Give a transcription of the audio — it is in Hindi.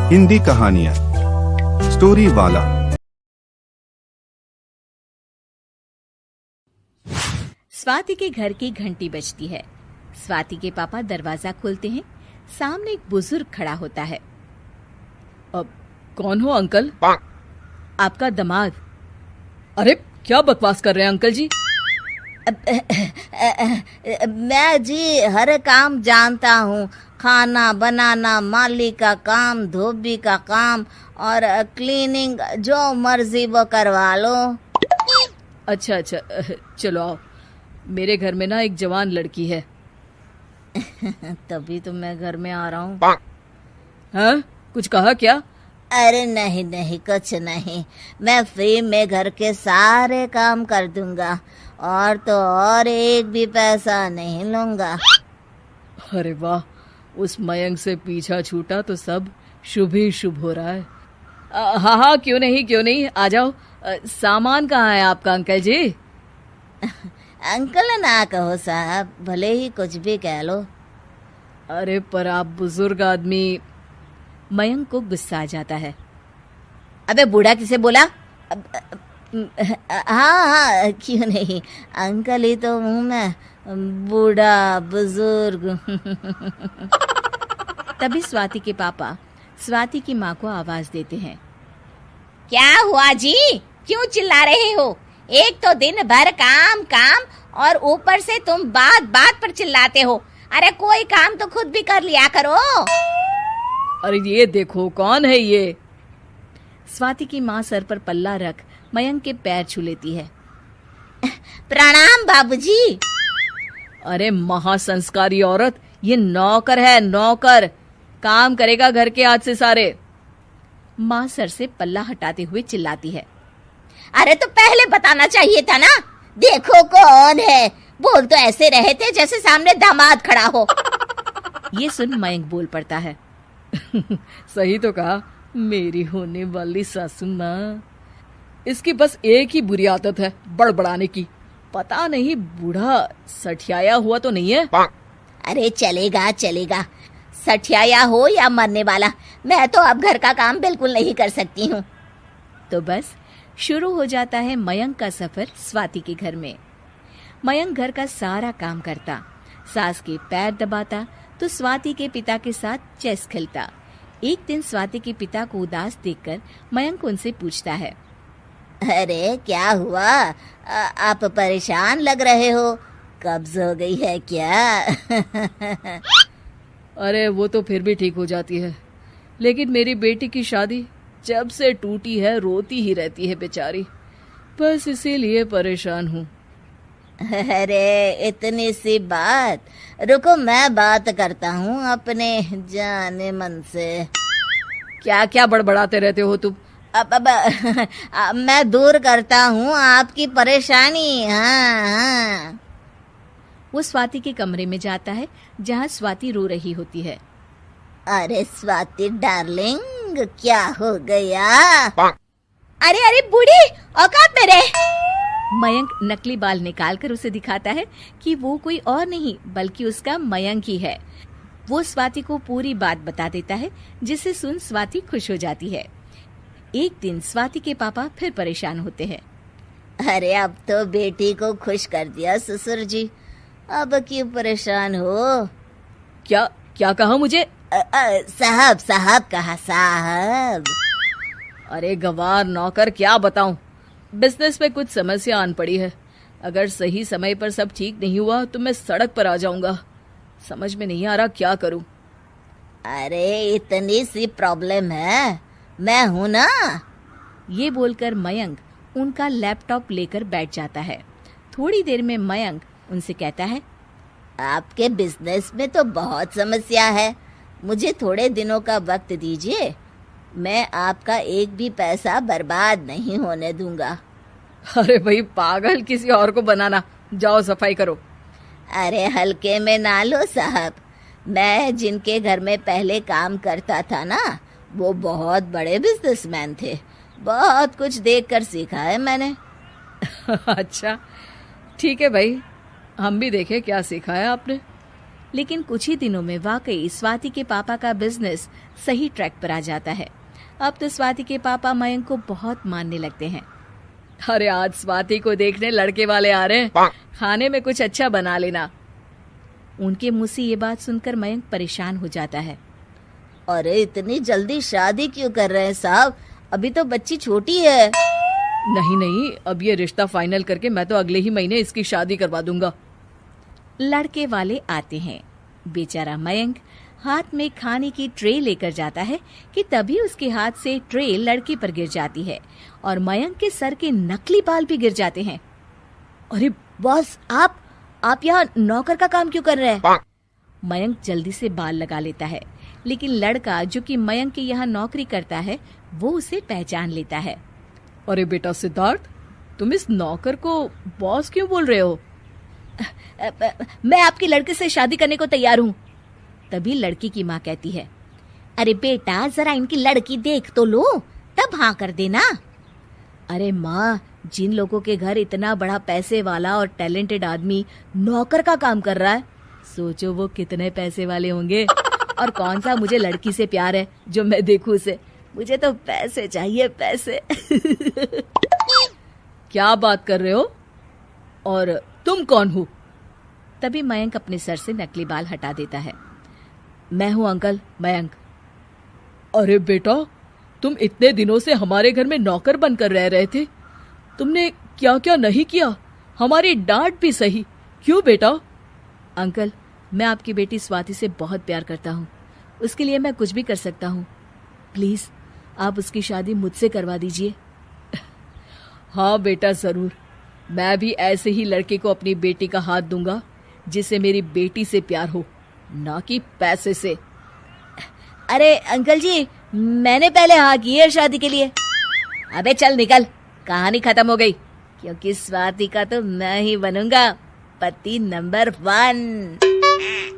हिंदी कहानियाँ स्टोरी वाला। स्वाति के घर की घंटी बजती है। स्वाति के पापा दरवाजा खोलते हैं। सामने एक बुजुर्ग खड़ा होता है। अब कौन हो अंकल? आपका दामाद। अरे क्या बकवास कर रहे हैं अंकल जी? मैं जी हर काम जानता हूँ, खाना बनाना, माली का काम, धोबी का काम और क्लीनिंग, जो मर्जी वो करवा लो। अच्छा, चलो आओ। मेरे घर में ना एक जवान लड़की है। तभी तो मैं घर में आ रहा हूँ। हाँ, कुछ कहा क्या? अरे नहीं, कुछ नहीं। मैं फ्री में घर के सारे काम कर दूंगा और तो और एक भी पैसा नहीं लूंगा। अरे वाह, उस मयंक से पीछा छूटा तो सब शुभ ही शुभ हो रहा है। हाँ, क्यों नहीं, आ जाओ। सामान कहाँ है आपका अंकल जी? अंकल ना कहो साहब, भले ही कुछ भी कह लो। अरे पर आप बुजुर्ग आदमी। मयंक को गुस्सा आ जाता है। अबे बूढ़ा किसे बोला? हाँ, क्यों नहीं, अंकल ही तो हूँ मैं, बूढ़ा बुजुर्ग। तभी स्वाति के पापा स्वाति की माँ को आवाज देते हैं। क्या हुआ जी, क्यों चिल्ला रहे हो? एक तो दिन भर काम और ऊपर से तुम बात बात पर चिल्लाते हो। अरे कोई काम तो खुद भी कर लिया करो। अरे ये देखो, कौन है ये? स्वाति की माँ सर पर पल्ला रख मयंक के पैर छू लेती है। प्रणाम बाबूजी। अरे महासंस्कारी औरत, ये नौकर है, नौकर। काम करेगा घर के आज से सारे। माँ सर से पल्ला हटाते हुए चिल्लाती है। अरे तो पहले बताना चाहिए था ना। देखो कौन है, बोल तो ऐसे रहे थे जैसे सामने दामाद खड़ा हो। ये सुन मयंक बोल पड़ता है। सही तो कहा, मेरी होने वाली सासू माँ। इसकी बस एक ही बुरी आदत है, बड़बड़ाने की। पता नहीं बूढ़ा सठियाया हुआ तो नहीं है? अरे चलेगा, सठियाया हो या मरने वाला, मैं तो अब घर का काम बिल्कुल नहीं कर सकती हूँ। तो बस शुरू हो जाता है मयंक का सफर स्वाति के घर में। मयंक घर का सारा काम करता, सास के पैर दबाता तो स्वाति के पिता के साथ चेस खेलता। एक दिन स्वाति के पिता को उदास देखकर मयंक उनसे पूछता है। अरे क्या हुआ, आप परेशान लग रहे हो, कब्ज हो गई है क्या? अरे वो तो फिर भी ठीक हो जाती है, लेकिन मेरी बेटी की शादी जब से टूटी है रोती ही रहती है बेचारी। बस इसीलिए परेशान हूँ। अरे इतनी सी बात, रुको मैं बात करता हूँ अपने जाने मन से। क्या क्या बड़बड़ाते रहते हो तुम? अब मैं दूर करता हूँ आपकी परेशानी। हाँ। वो स्वाति के कमरे में जाता है जहाँ स्वाति रो रही होती है। अरे स्वाति डार्लिंग, क्या हो गया? अरे बूढ़ी, औकात में रह। मयंक नकली बाल निकालकर उसे दिखाता है कि वो कोई और नहीं बल्कि उसका मयंक ही है। वो स्वाति को पूरी बात बता देता है, जिसे सुन स्वाति खुश हो जाती है। एक दिन स्वाति के पापा फिर परेशान होते हैं। अरे अब तो बेटी को खुश कर दिया ससुर जी, अब क्यों परेशान हो? क्या कहा मुझे? साहब कहा साहब। अरे गवार नौकर, क्या बताऊं, बिजनेस में कुछ समस्या आन पड़ी है। अगर सही समय पर सब ठीक नहीं हुआ तो मैं सड़क पर आ जाऊंगा। समझ में नहीं आ रहा क्या करूं। अरे इतनी सी प्रॉब्लम है, मैं हूं ना। ये बोलकर मयंक उनका लैपटॉप लेकर बैठ जाता है। थोड़ी देर में मयंक उनसे कहता है। आपके बिजनेस में तो बहुत समस्या है, मुझे थोड़े दिनों का वक्त दीजिए, मैं आपका एक भी पैसा बर्बाद नहीं होने दूंगा। अरे भाई पागल, किसी और को बनाना, जाओ सफाई करो। अरे हल्के में ना लो साहब, मैं जिनके घर में पहले काम करता था ना, वो बहुत बड़े बिजनेसमैन थे, बहुत कुछ देखकर सीखा है मैंने। अच्छा ठीक है भाई, हम भी देखें क्या सीखा है आपने। लेकिन कुछ ही दिनों में वाकई स्वाति के पापा का बिजनेस सही ट्रैक पर आ जाता है। अब तो स्वाति के पापा मयंक को बहुत मानने लगते हैं। अरे आज स्वाति को देखने लड़के वाले आ रहे हैं, खाने में कुछ अच्छा बना लेना। उनके मुंह से ये बात सुनकर मयंक परेशान हो जाता है। अरे इतनी जल्दी शादी क्यों कर रहे हैं साहब, अभी तो बच्ची छोटी है। नहीं, अब ये रिश्ता फाइनल करके मैं तो अगले ही महीने इसकी शादी करवा दूंगा। लड़के वाले आते हैं। बेचारा मयंक हाथ में खाने की ट्रे लेकर जाता है कि तभी उसके हाथ से ट्रे लड़के पर गिर जाती है और मयंक के सर के नकली बाल भी गिर जाते हैं। अरे बॉस, आप यहाँ नौकर का काम क्यों कर रहे हैं? मयंक जल्दी से बाल लगा लेता है, लेकिन लड़का जो कि मयंक के यहाँ नौकरी करता है वो उसे पहचान लेता है। अरे बेटा सिद्धार्थ, तुम इस नौकर को बॉस क्यों बोल रहे हो? मैं आपके लड़के से शादी करने को तैयार हूँ। तभी लड़की की माँ कहती है, अरे बेटा जरा इनकी लड़की देख तो लो, तब हाँ कर देना। अरे माँ, जिन लोगों के घर इतना बड़ा पैसे वाला और टैलेंटेड आदमी नौकर का काम कर रहा है, सोचो वो कितने पैसे वाले होंगे। और कौन सा मुझे लड़की से प्यार है जो मैं देखूं उसे, मुझे तो पैसे चाहिए, पैसे। क्या बात कर रहे हो? और तुम कौन हो? तभी मयंक अपने सर से नकली बाल हटा देता है। मैं हूँ अंकल, मयंक। अरे बेटा, तुम इतने दिनों से हमारे घर में नौकर बनकर रह रहे थे, तुमने क्या क्या नहीं किया, हमारी डांट भी सही, क्यों बेटा? अंकल, मैं आपकी बेटी स्वाति से बहुत प्यार करता हूँ, उसके लिए मैं कुछ भी कर सकता हूँ। प्लीज आप उसकी शादी मुझसे करवा दीजिए। हाँ बेटा, जरूर। मैं भी ऐसे ही लड़के को अपनी बेटी का हाथ दूंगा जिसे मेरी बेटी से प्यार हो, ना कि पैसे से। अरे अंकल जी, मैंने पहले हाँ की है शादी के लिए। अबे चल निकल, कहानी खत्म हो गई, क्योंकि स्वाति का तो मैं ही बनूंगा पति नंबर 1।